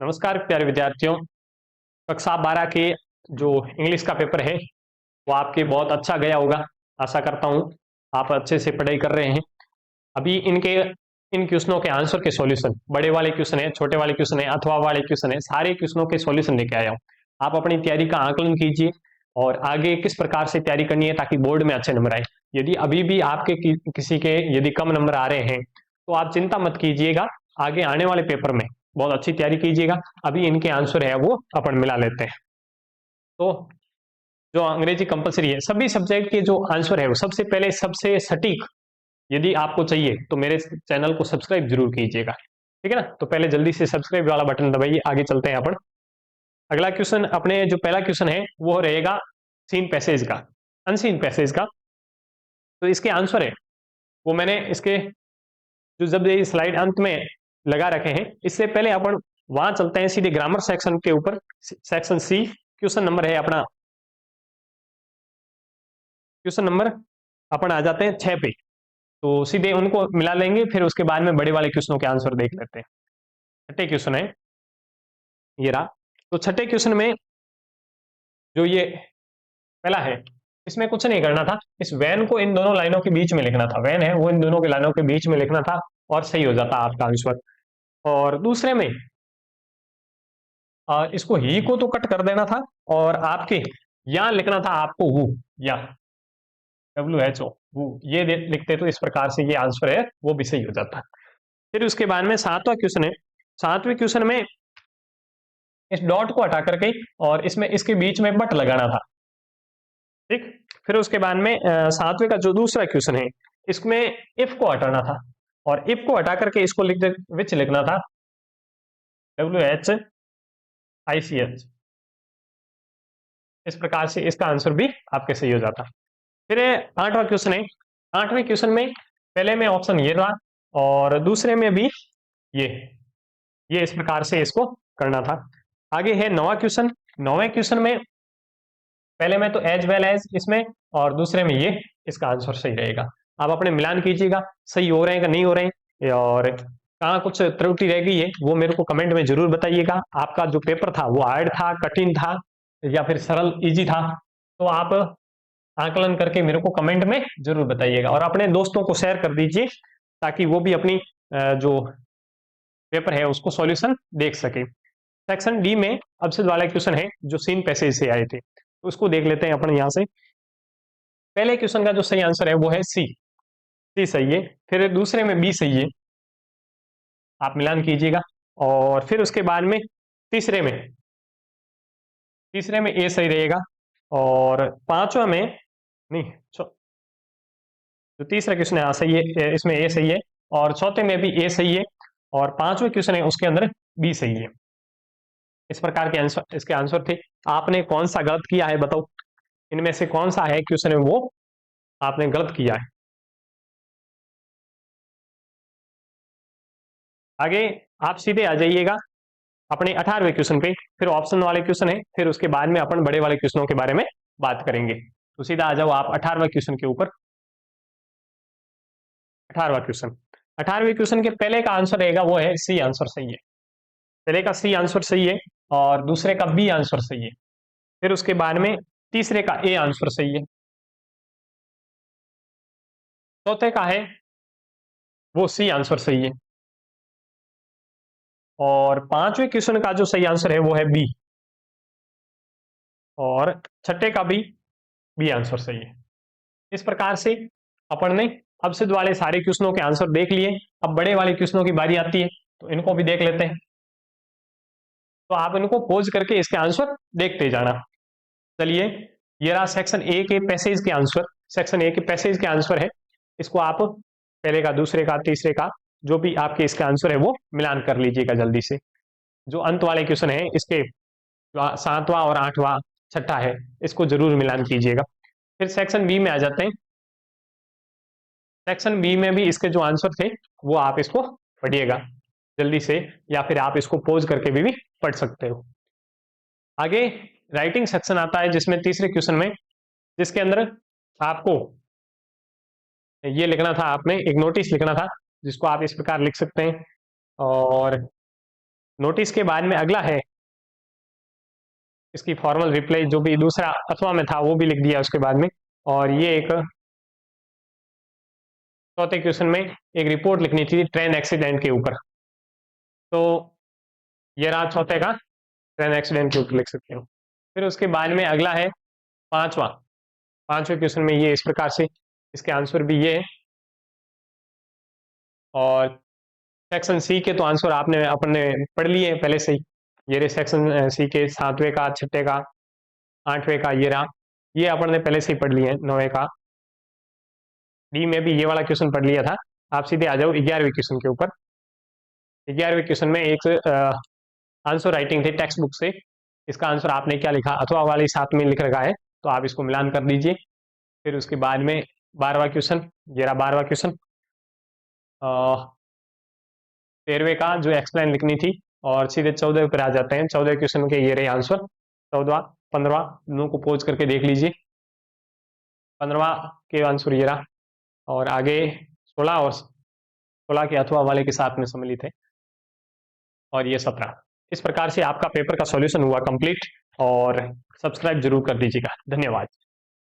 नमस्कार प्यारे विद्यार्थियों। कक्षा 12 के जो इंग्लिश का पेपर है वो आपके बहुत अच्छा गया होगा। आशा करता हूँ आप अच्छे से पढ़ाई कर रहे हैं। अभी इन क्वेश्चनों के आंसर के सॉल्यूशन, बड़े वाले क्वेश्चन है, छोटे वाले क्वेश्चन है, अथवा वाले क्वेश्चन है, सारे क्वेश्चनों के सॉल्यूशन लेके आया हूँ। आप अपनी तैयारी का आकलन कीजिए और आगे किस प्रकार से तैयारी करनी है ताकि बोर्ड में अच्छे नंबर आए। यदि अभी भी आपके किसी के यदि कम नंबर आ रहे हैं तो आप चिंता मत कीजिएगा, आगे आने वाले पेपर में बहुत अच्छी तैयारी कीजिएगा। अभी इनके आंसर है वो अपन मिला लेते हैं। तो जो अंग्रेजी कंपलसरी है, सभी सब्जेक्ट के जो आंसर है वो सबसे पहले सबसे सटीक यदि आपको चाहिए तो मेरे चैनल को सब्सक्राइब जरूर कीजिएगा, ठीक है ना। तो पहले जल्दी से सब्सक्राइब वाला बटन दबाइए, आगे चलते हैं अपन। अगला क्वेश्चन, अपने जो पहला क्वेश्चन है वो रहेगा सीन पैसेज का, अनसीन पैसेज का। तो इसके आंसर है वो मैंने इसके जो जब ये स्लाइड अंत में लगा रखे हैं, इससे पहले अपन वहां चलते हैं सीधे ग्रामर सेक्शन के ऊपर। सेक्शन सी, क्वेश्चन नंबर है अपना, क्वेश्चन नंबर अपन आ जाते हैं 6 पे। तो सीधे उनको मिला लेंगे, फिर उसके बाद में बड़े वाले क्वेश्चनों के आंसर देख लेते हैं। छठे क्वेश्चन है ये रहा। तो छठे क्वेश्चन में जो ये पहला है, इसमें कुछ नहीं करना था, इस वैन को इन दोनों लाइनों के बीच में लिखना था। वैन है वो इन दोनों के लाइनों के बीच में लिखना था और सही हो जाता आपका आंसर। और दूसरे में इसको ही को तो कट कर देना था और आपके यहां लिखना था आपको वो, या WHO वो, ये लिखते तो इस प्रकार से ये आंसर है वो भी सही हो जाता। फिर उसके बाद में सातवां क्वेश्चन है। सातवें क्वेश्चन में इस डॉट को हटा करके और इसमें इसके बीच में बट लगाना था, ठीक। फिर उसके बाद में सातवें का जो दूसरा क्वेश्चन है, इसमें इफ को हटाना था और इफ को हटा करके इसको विच लिखना था WHICH। इस प्रकार से इसका आंसर भी आपके सही हो जाता। फिर आठवां क्वेश्चन है। आठवें क्वेश्चन में पहले में ऑप्शन ये रहा और दूसरे में भी ये इस प्रकार से इसको करना था। आगे है नौवां क्वेश्चन। नौवें क्वेश्चन में पहले में तो एज वेल एज इसमें और दूसरे में ये, इसका आंसर सही रहेगा। आप अपने मिलान कीजिएगा सही हो रहे हैं कि नहीं हो रहे हैं, और कहाँ कुछ त्रुटि रह गई है वो मेरे को कमेंट में जरूर बताइएगा। आपका जो पेपर था वो हार्ड था, कठिन था, या फिर सरल इजी था, तो आप आकलन करके मेरे को कमेंट में जरूर बताइएगा और अपने दोस्तों को शेयर कर दीजिए ताकि वो भी अपनी जो पेपर है उसको सॉल्यूशन देख सके। सेक्शन डी में अब से वाला क्वेश्चन है जो सीन पैसेज से आए थे, उसको देख लेते हैं अपन यहाँ से। पहले क्वेश्चन का जो सही आंसर है वो है सी, सी सही है। फिर दूसरे में बी सही है, आप मिलान कीजिएगा। और फिर उसके बाद में तीसरे में ए सही रहेगा, और पांचवा में नहीं, जो तीसरा क्वेश्चन है सही है, इसमें ए सही है, और चौथे में भी ए सही है, और पांचवें क्वेश्चन है उसके अंदर बी सही है। इस प्रकार के आंसर इसके आंसर थे। आपने कौन सा गलत किया है बताओ, इनमें से कौन सा है क्वेश्चन है वो आपने गलत किया है। आगे आप सीधे आ जाइएगा अपने 18वें क्वेश्चन पे। फिर ऑप्शन वाले क्वेश्चन है, फिर उसके बाद में अपन बड़े वाले क्वेश्चनों के बारे में बात करेंगे। तो सीधा आ जाओ आप 18वें क्वेश्चन के ऊपर। 18वां क्वेश्चन, 18वें क्वेश्चन के पहले का आंसर रहेगा वो है सी, आंसर सही है। पहले का सी आंसर सही है और दूसरे का बी आंसर सही है। फिर उसके बाद में तीसरे का ए आंसर सही है, चौथे का है वो सी आंसर सही है, और पांचवें क्वेश्चन का जो सही आंसर है वो है बी, और छठे का भी बी आंसर सही है। इस प्रकार से अपन ने अब सिद्ध वाले सारे क्वेश्चनों के आंसर देख लिए। अब बड़े वाले क्वेश्चनों की बारी आती है, तो इनको भी देख लेते हैं। तो आप इनको पोज करके इसके आंसर देखते जाना। चलिए, ये रहा सेक्शन ए के पैसेज के आंसर। सेक्शन ए के पैसेज के आंसर है, इसको आप पहले का, दूसरे का, तीसरे का जो भी आपके इसका आंसर है वो मिलान कर लीजिएगा जल्दी से। जो अंत वाले क्वेश्चन है इसके, सातवां और आठवां छठा है, इसको जरूर मिलान कीजिएगा। फिर सेक्शन बी में आ जाते हैं। सेक्शन बी में भी इसके जो आंसर थे वो आप इसको पढ़िएगा जल्दी से, या फिर आप इसको पोज करके भी पढ़ सकते हो। आगे राइटिंग सेक्शन आता है जिसमें तीसरे क्वेश्चन में, जिसके अंदर आपको ये लिखना था, आपने एक नोटिस लिखना था जिसको आप इस प्रकार लिख सकते हैं। और नोटिस के बाद में अगला है इसकी फॉर्मल रिप्लाई, जो भी दूसरा अथवा में था वो भी लिख दिया उसके बाद में। और ये एक चौथे क्वेश्चन में एक रिपोर्ट लिखनी थी ट्रेन एक्सीडेंट के ऊपर, तो ये रहा चौथे का, ट्रेन एक्सीडेंट के ऊपर लिख सकते हो। फिर उसके बाद में अगला है पांचवें क्वेश्चन में ये इस प्रकार से, इसके आंसर भी ये है। और सेक्शन सी के तो आंसर आपने अपने पढ़ लिए पहले से ही, ये रहे सेक्शन सी के 7वें का, 6ठे का, 8वें का, ये रहा, ये अपन ने पहले से ही पढ़ लिए। 9वें का, डी में भी ये वाला क्वेश्चन पढ़ लिया था। आप सीधे आ जाओ 11वें क्वेश्चन के ऊपर। 11वें क्वेश्चन में एक आंसर राइटिंग थी टेक्स्ट बुक से, इसका आंसर आपने क्या लिखा, अथवा वाले साथ में लिख रखा है, तो आप इसको मिलान कर दीजिए। फिर उसके बाद में 12वां क्वेश्चन, ये रहा 12वां क्वेश्चन। 13वें का जो एक्सप्लेन लिखनी थी, और सीधे 14वें पर आ जाते हैं। 14वें क्वेश्चन के ये रहे आंसर, 14वां 15वां दोनों को पोज करके देख लीजिए। 15वां के आंसर ये रहा, और आगे 16 के अथवा वाले के साथ में सम्मिलित है, और ये 17। इस प्रकार से आपका पेपर का सॉल्यूशन हुआ कंप्लीट, और सब्सक्राइब जरूर कर दीजिएगा। धन्यवाद।